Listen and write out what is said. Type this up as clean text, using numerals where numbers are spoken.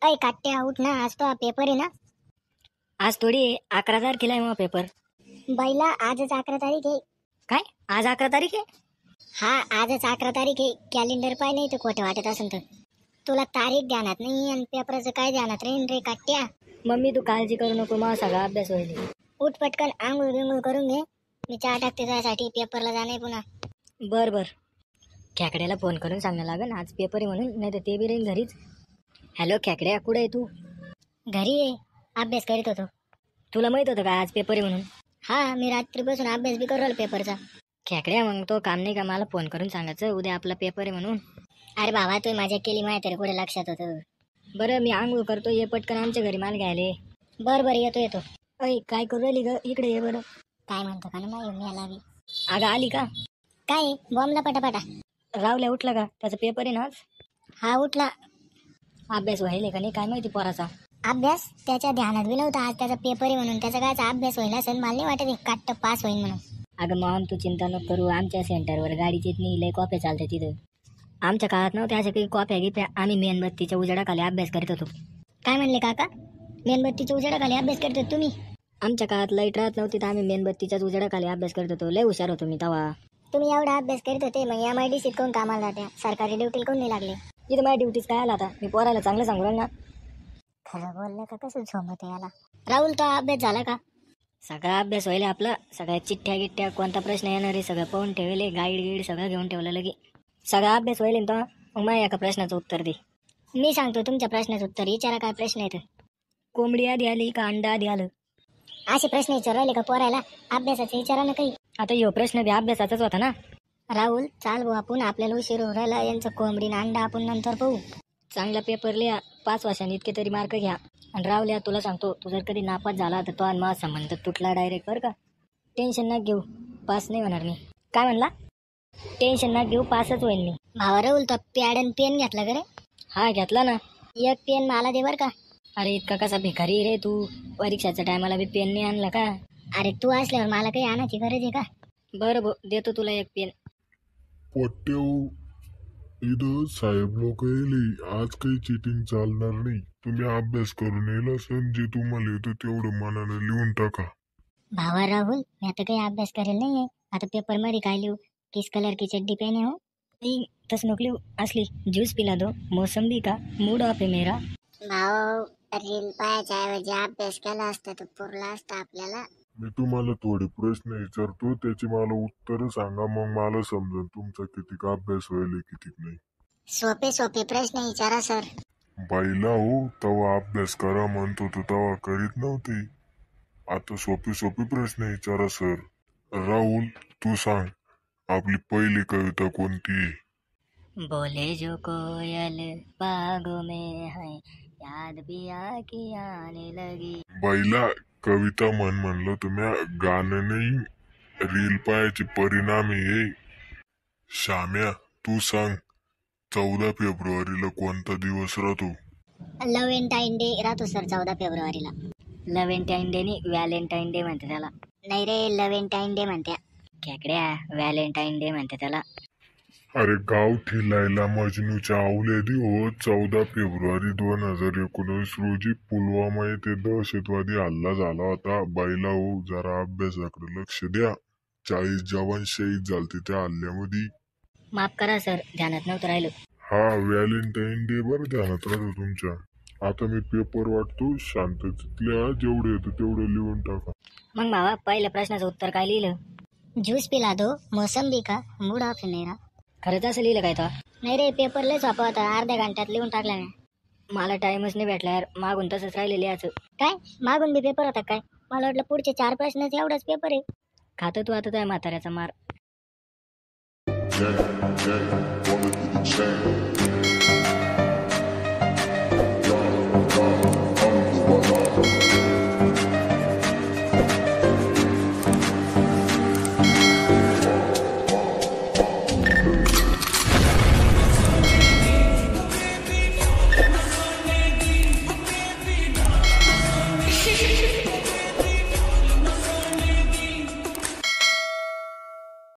अय काट्या उठ ना, आज तो पेपर आहे ना. आज थोडी 11 तारखेला आहे मग पेपर. बैला आजच 11 तारीख आहे. काय आज 11 तारीख आहे? हा आजच 11 तारीख आहे. कॅलेंडर पाय नाही तर खोटं वाटत असेल तर. तुला तारीख ध्यानात नाही आणि पेपरचं काय ध्यानात राहीन रे काट्या. मम्मी तू काळजी करू नको, मग सगळा अभ्यास होईल. उठ पटकन आंघोळ बिंघोळ करून घे. मी चहा टाकते त्यासाठी पेपरला जाणे पुन्हा. बर बर, खेकड्याला फोन करून सांगायला लागेल आज पेपर आहे म्हणून, नाही तर ते बी राहील घरीच. हॅलो खेकड्या, कुठे आहे तू? घरी आहे, अभ्यास करीत होतो. तुला माहित होतं का आज पेपर आहे म्हणून? हा मी रात्रीपासून अभ्यास बी करू राहिलो पेपरचा. खेकड्या मग तो काम नाही का मला फोन करून सांगायचं उद्या आपला पेपर आहे म्हणून? अरे बाबा तू मजा केली माहिती तरी कुठे लक्षात होतं. बरं मी आंघोळ करतो, ये पटकन आमच्या घरी माल घ्यायले. बरं येतो. अय काय करू राहिली ग, इकडे ये बरं. काय म्हणतो का ना मी आला बी. अगं आली का? काय बॉम्बला पटापटा. रावल्या उठला का? त्याचा पेपर आहे ना आज. हा उठला. अभ्यास व्हायला का नाही काय माहिती पोराचा. अभ्यास त्याच्या ध्यानात बी नव्हता आज त्याचा पेपर आहे म्हणून. त्याचा कायचा अभ्यास होईल असेल, मला नाही वाटत काट्ट पास होईल म्हणून. अगं मॉम तू चिंता नको करू, आमच्या सेंटरवर गाडीची नाही लय कॉप्या चालतात तिथं. आमच्या काळात नव्हत्या अशा काही कॉप्या गिप्या, आम्ही मेणबत्तीच्या उजेडाखाली अभ्यास करीत होतो. काय म्हणले काका? मेणबत्तीच्या उजेडाखाली अभ्यास करतो तुम्ही? आमच्या काळात लाईट राहत नव्हती तर आम्ही मेणबत्तीच्याच उजेडाखाली अभ्यास करत होतो. लय हुशार होतो मी तेव्हा. तुम्ही एवढा अभ्यास करीत होते मग MIDC कोण कामाला जात्या? सरकारी ड्युटीला कोण नाही लागले? इथं माझ्या ड्युटीज काय आला आता, मी पोरायला चांगलं सांगू राहिलो ना. खरं बोललं का कसं झोमत याला. राहुल तो अभ्यास झाला का? सगळा अभ्यास व्हायला आपला, सगळ्या चिठ्ठ्या गिट्ट्या कोणता प्रश्न येणार आहे सगळं पाहून ठेवले, गाईड सगळं घेऊन ठेवलं लगे. सगळा अभ्यास व्हायला ना तो. मग माझ्या एका प्रश्नाचं उत्तर दे. मी सांगतो तुमच्या प्रश्नाचं उत्तर. विचारा काय प्रश्न येतं. कोंबडी आधी आली का अंडा आधी आलं? असे प्रश्न विचारू राहिले का पोरायला? अभ्यासाचे विचारा ना काही. आता ह्यो प्रश्न बी अभ्यासाचाच होता ना. राहुल चाल भाऊ, आपण आपल्याला उशीर होऊ राहिला. यांचं कोंबडी ना अंडा आपण नंतर पाहू. चांगला पेपर लिहा, 5 वर्षांनी इतके तरी मार्क घ्या. आणि रावल्या तुला सांगतो, तू जर कधी नापास झाला तर तो आणि माझा संबंध तुटला डायरेक्ट बरं का. टेन्शन ना घेऊ, पास नाही होणार मी. काय म्हणला? टेन्शन ना घेऊ, पासच होईल मी. भावा राहुल तो पॅड आणि पेन घेतला का रे? हा घेतला ना. एक पेन मला दे बर का. अरे इतका कसा भिकारी रे तू, परीक्षाच्या टायमाला बी पेन नाही आणला का? अरे तू असल्यावर मला काही आणायची गरज आहे का? बरं भाऊ देतो तुला एक पेन. पोट्टेव इथं साहेब लोक येले, आज काही चिटिंग चालणार नाही. तुम्ही अभ्यास करून येईल असेल, जे तुम्हाला येतं तेवढं मनानं लिहून टाका. भावा राहुल मी आता काही अभ्यास करेल नाहीये. आता पेपर मध्ये काय लिहू? किस कलर की चड्डी पहने हो? तस नको लिहू, असली ज्यूस पिला दो, मोसंबी का मूड ऑफ आहे मेरा. भाऊ रील पाहायच्या ऐवजी अभ्यास केला असता तर पुरला असता आपल्याला. मी तुम्हाला थोडे प्रश्न विचारतो, त्याची मला उत्तर सांगा, मग मला समजेल तुमचा किती अभ्यास व्हायला किती नाही. सोपे प्रश्न विचारा सर. बाईला हो तवा अभ्यास करा म्हणतो तो तवा करीत नव्हती. आता सोपे प्रश्न विचारा सर. राहुल तू सांग, आपली पहिली कविता कोणती? बोले जो कोयल बागों में है, याद भी आके आने लगी. बाईला कविता म्हणलं तुम्ही, गाणं नाही. रील पाहायचे परिणाम आहे. श्याम्या तू सांग, 14 फेब्रुवारीला कोणता दिवस राहतो? व्हॅलेंटाईन डे राहतो सर 14 फेब्रुवारीला. व्हॅलेंटाईन डे नाही, व्हॅलेंटाईन डे म्हणते त्याला. नाही रे व्हॅलेंटाईन डे म्हणत्या. खेकड्या व्हॅलेंटाईन डे म्हणते त्याला. अरे गावठी लैला मजनूच्या अवलेदी हो 14 फेब्रुवारी 2019 रोजी पुलवामा येथे दहशतवादी हल्ला झाला होता. बाईला हो जरा अभ्यासाकडे लक्ष द्या. 40 जवान शहीद झालते त्या हल्ल्यामध्ये. माफ करा सर, ध्यानात नव्हतं राहिलो. हा व्हॅलेंटाईन डे बरं ध्यानात राहतो तुमच्या. आता मी पेपर वाटतो, शांततेतल्या जेवढे येतं तेवढं लिहून टाका. मग भावा पहिल्या प्रश्नाचं उत्तर काय लिहिलं? ज्यूस पिला दो, मोसंबी का मूड ऑफ मेरा. खरंच असं लिहिलं काय तो? नाही रे पेपर लय सोपा होता, अर्ध्या घंट्यात लिहून टाकला मी. मला टाइमच नाही भेटला यार, मागून तसंच राहिले लिहायचं. काय मागून बी पेपर होता काय? मला वाटलं पुढचे 4 प्रश्नच एवढाच पेपर आहे. खातं तू आता त्या म्हाताऱ्याचा मार. Jack, wanna do the chain.